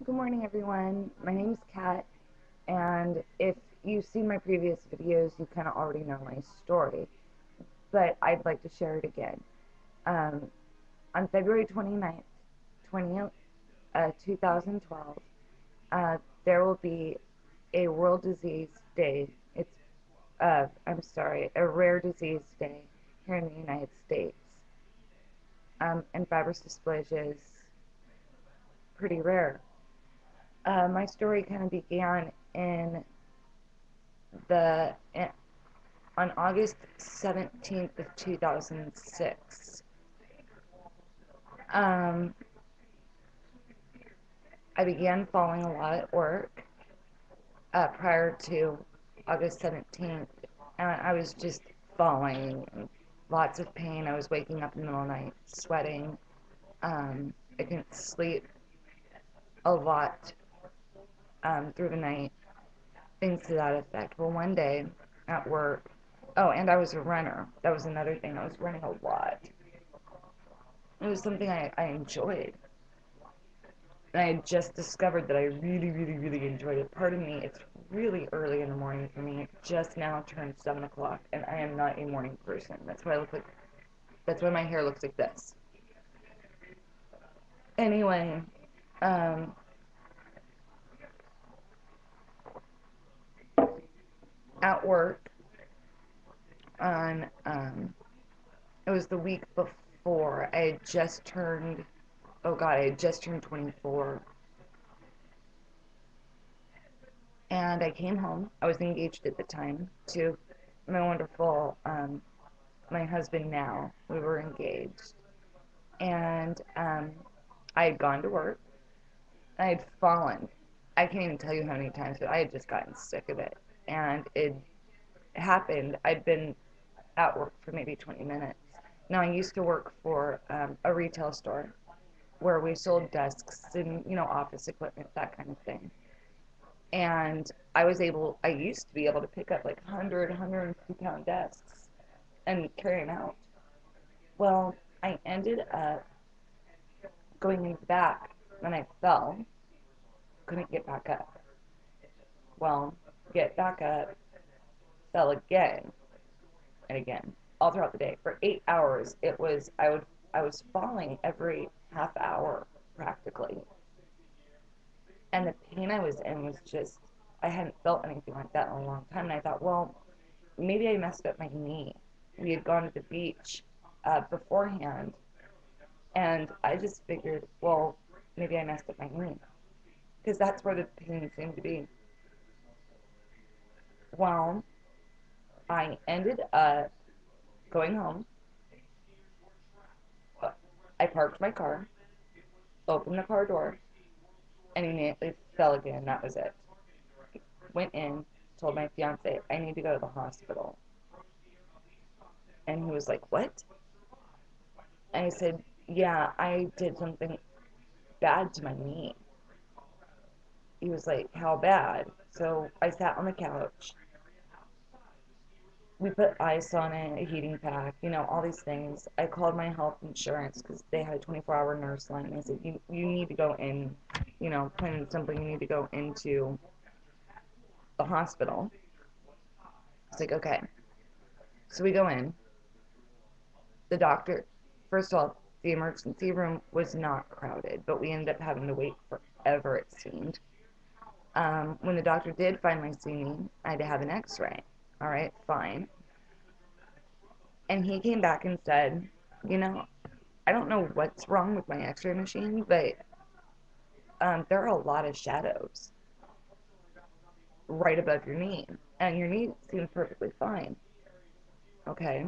Good morning, everyone. My name is Kat, and if you've seen my previous videos, you kind of already know my story, but I'd like to share it again. Um, on February 29th, 20, 2012, there will be a World Disease Day. A Rare Disease Day here in the United States. And fibrous dysplasia is pretty rare. My story kind of began the on August 17th of 2006. Um, I began falling a lot at work prior to August 17th, and I was just falling, lots of pain. I was waking up in the middle of the night, sweating. I couldn't sleep a lot through the night, things to that effect. Well, one day at work, oh, and I was a runner. That was another thing. I was running a lot. It was something I enjoyed. And I had just discovered that I really, really, really enjoyed it. Pardon me, it's really early in the morning for me. It just now turned 7 o'clock, and I am not a morning person. That's why my hair looks like this. Anyway, um, at work it was the week before, I had just turned 24. And I came home. I was engaged at the time to my wonderful, my husband now. We were engaged. And I had gone to work. I had fallen. I can't even tell you how many times, but I had just gotten sick of it. And it happened. I'd been at work for maybe 20 minutes. Now, I used to work for a retail store where we sold desks and, office equipment, that kind of thing. And I used to be able to pick up like 150 pound desks and carry them out. Well, I ended up going in the back and I fell, couldn't get back up. Well, get back up, fell again and again, all throughout the day. For 8 hours, I was falling every half hour practically. And the pain I was in was just, I hadn't felt anything like that in a long time. And I thought, well, maybe I messed up my knee. We had gone to the beach beforehand, and I just figured, well, maybe I messed up my knee, because that's where the pain seemed to be. Well, I ended up going home. I parked my car, opened the car door, and immediately fell again. That was it. Went in, told my fiance, I need to go to the hospital. And he was like, what? And I said, yeah, I did something bad to my knee. He was like, how bad? So I sat on the couch. We put ice on it, a heating pack, all these things. I called my health insurance because they had a 24-hour nurse line. I said, you need to go in, plain and simple, you need to go into the hospital. It's like, okay. So we go in. The doctor, first of all, the emergency room was not crowded, but we ended up having to wait forever, it seemed. When the doctor did finally see me, I had to have an x-ray. All right, fine. And he came back and said, you know, I don't know what's wrong with my x-ray machine, but there are a lot of shadows right above your knee. And your knee seems perfectly fine. Okay.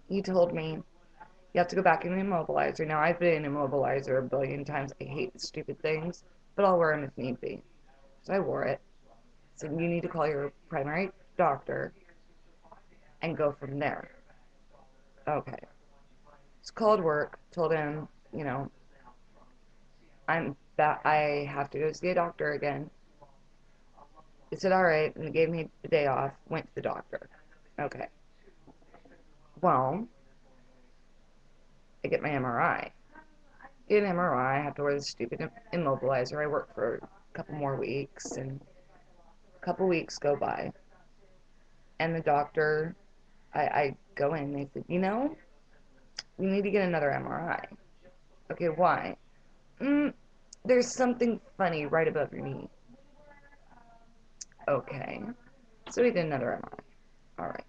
He told me, you have to go back in the immobilizer. Now, I've been in immobilizer a billion times. I hate the stupid things, but I'll wear them if need be. So I wore it. So you need to call your primary doctor and go from there. Okay. So called work, told him, I have to go see a doctor again. He said, all right, and he gave me the day off, went to the doctor. Okay. Well, I get my MRI. get an MRI. I have to wear the stupid immobilizer. I work for a couple more weeks, and a couple weeks go by. And the doctor, I go in, and they said, you need to get another MRI. Okay, why? There's something funny right above your knee. Okay. So we did another MRI. Alright.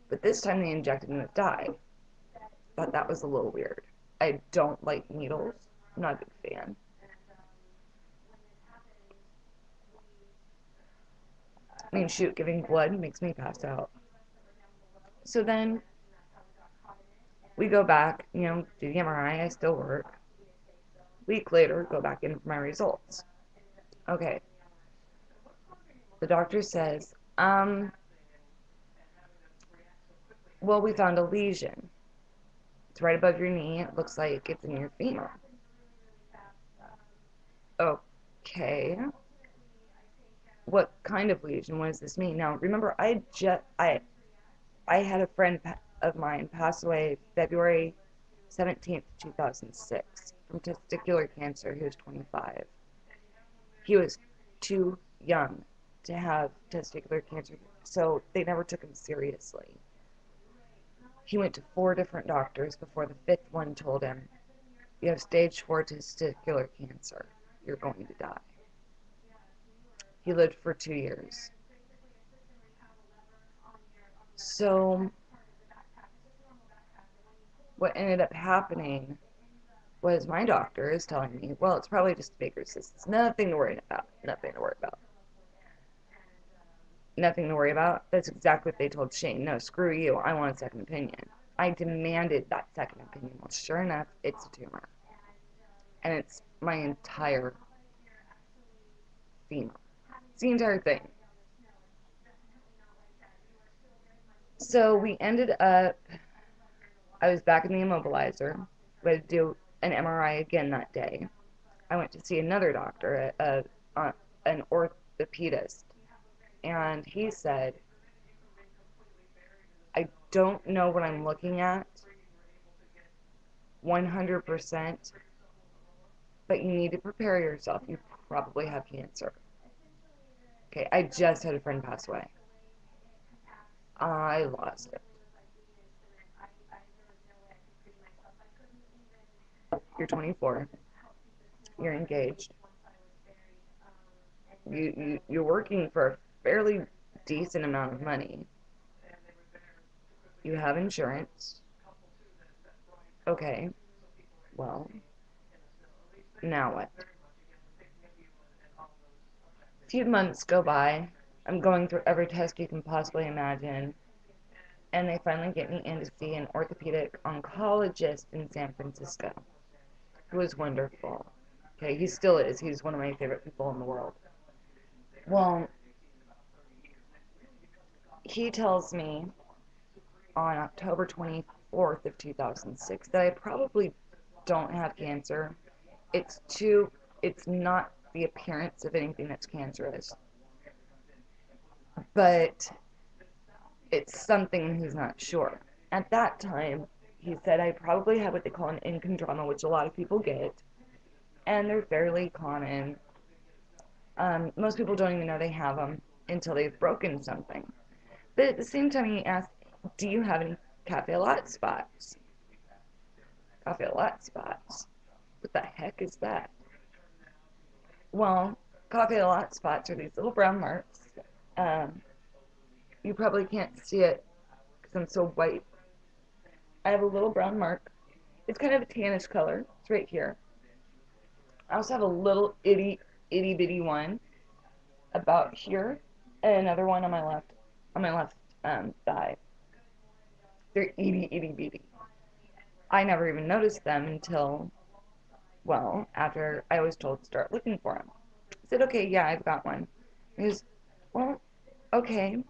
But this time they injected me with dye. Thought that was a little weird. I don't like needles. I'm not a big fan. I mean, shoot, giving blood makes me pass out. So then we go back, do the MRI. I still work. Week later, go back in for my results. Okay. The doctor says, well, we found a lesion. It's right above your knee. It looks like it's in your femur. Okay. What kind of lesion? What does this mean? Now, remember, I had a friend of mine pass away February 17th, 2006 from testicular cancer. He was 25. He was too young to have testicular cancer, so they never took him seriously. He went to 4 different doctors before the 5th one told him, you have stage 4 testicular cancer. You're going to die. He lived for 2 years. So what ended up happening was my doctor is telling me, well, it's probably just Baker's cyst. It's nothing to worry about. Nothing to worry about. Nothing to worry about. That's exactly what they told Shane. No, screw you. I want a second opinion. I demanded that second opinion. Well, sure enough, it's a tumor. And it's my entire femur. It's the entire thing. So we ended up, I was back in the immobilizer. We had to do an MRI again that day. I went to see another doctor, an orthopedist, and he said, I don't know what I'm looking at 100%, but you need to prepare yourself. You probably have cancer. Okay, I just had a friend pass away. I lost it. You're 24. You're engaged. You're working for a fairly decent amount of money. You have insurance. Okay, well, now what? A few months go by. I'm going through every test you can possibly imagine. And they finally get me in to see an orthopedic oncologist in San Francisco, who was wonderful. Okay, he still is. He's one of my favorite people in the world. Well, he tells me on October 24th of 2006 that I probably don't have cancer. It's not the appearance of anything that's cancerous, but it's something he's not sure. At that time, he said I probably have what they call an enchondroma, which a lot of people get, and they're fairly common. Most people don't even know they have them until they've broken something. But at the same time, he asked, do you have any cafe latte spots? Cafe latte spots? What the heck is that? Well, cafe latte spots are these little brown marks. You probably can't see it because I'm so white. I have a little brown mark. It's kind of a tannish color. It's right here. I also have a little itty bitty one about here, and another one on my left thigh. They're itty bitty. I never even noticed them until, well, after I was told to start looking for them. I said, okay, yeah, I've got one. He goes, well, okay.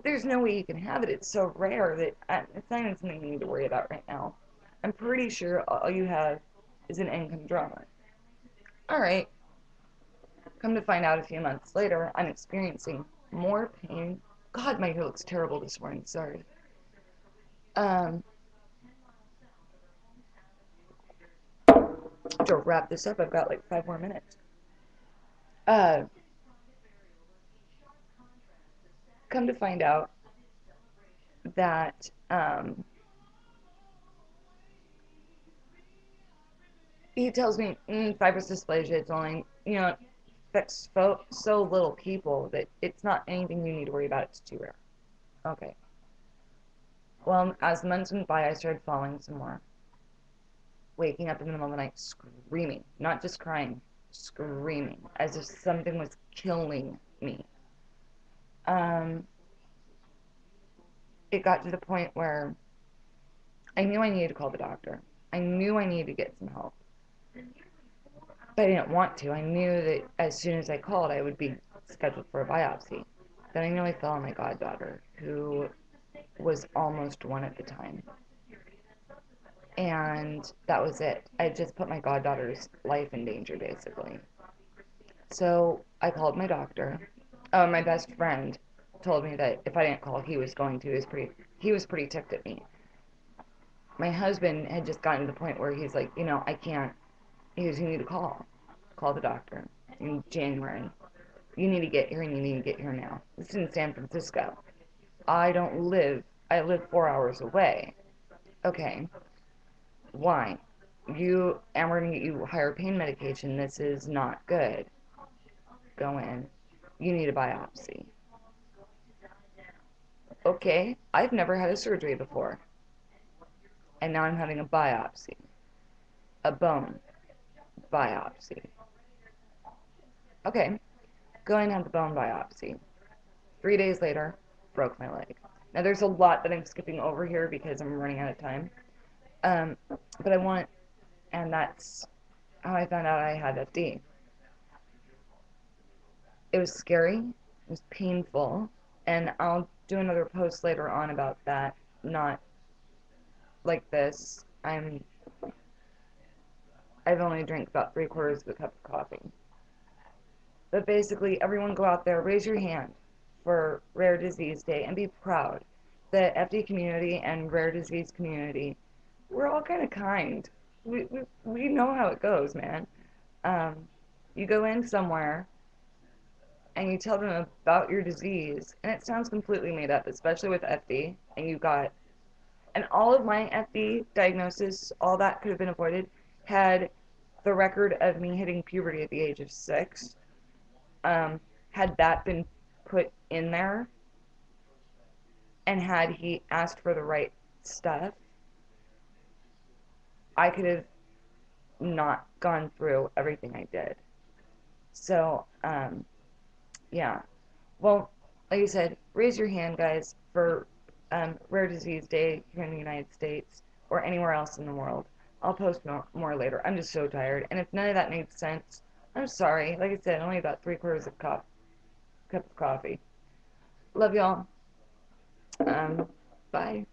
There's no way you can have it. It's so rare that it's not even something you need to worry about right now. I'm pretty sure all you have is an enchondroma. Alright. Come to find out a few months later, I'm experiencing more pain. God, my hair looks terrible this morning. Sorry. have to wrap this up. I've got like 5 more minutes. Uh, Come to find out that he tells me fibrous dysplasia. It's only affects so little people that it's not anything you need to worry about. It's too rare. Okay. Well, as the months went by, I started falling some more, waking up in the middle of the night screaming, not just crying, screaming, as if something was killing me. Um, it got to the point where I knew I needed to call the doctor. I knew I needed to get some help, but I didn't want to. I knew that as soon as I called, I would be scheduled for a biopsy. Then I nearly fell on my goddaughter, who was almost 1 at the time. And that was it. I just put my goddaughter's life in danger, basically. So I called my doctor. Oh, my best friend told me that if I didn't call, he was going to. He was pretty ticked at me. My husband had just gotten to the point where he's like, I can't. He goes, you need to call the doctor in January. You need to get here, and you need to get here now. This is in San Francisco. I live 4 hours away. Okay, why? We're gonna get you higher pain medication. This is not good. Go in. You need a biopsy. Okay, I've never had a surgery before. And now I'm having a biopsy. A bone biopsy. Okay, go and have the bone biopsy. 3 days later, broke my leg. Now there's a lot that I'm skipping over here because I'm running out of time. But and that's how I found out I had FD. It was scary, it was painful, and I'll do another post later on about that. Not like this. I've only drank about 3/4 of a cup of coffee. But basically, everyone go out there, raise your hand for Rare Disease Day, and be proud. The FD community and rare disease community, we're all kind of kind. We know how it goes, man. Um, you go in somewhere and you tell them about your disease, and it sounds completely made up, especially with FD, and all of my FD diagnosis, all that could have been avoided, had the record of me hitting puberty at the age of 6. Had that been put in there, and had he asked for the right stuff, I could have not gone through everything I did. So, yeah. Well, like I said, raise your hand, guys, for Rare Disease Day here in the United States or anywhere else in the world. I'll post more later. I'm just so tired. And if none of that made sense, I'm sorry. Like I said, only about 3/4 of a cup of coffee. Love y'all. Bye.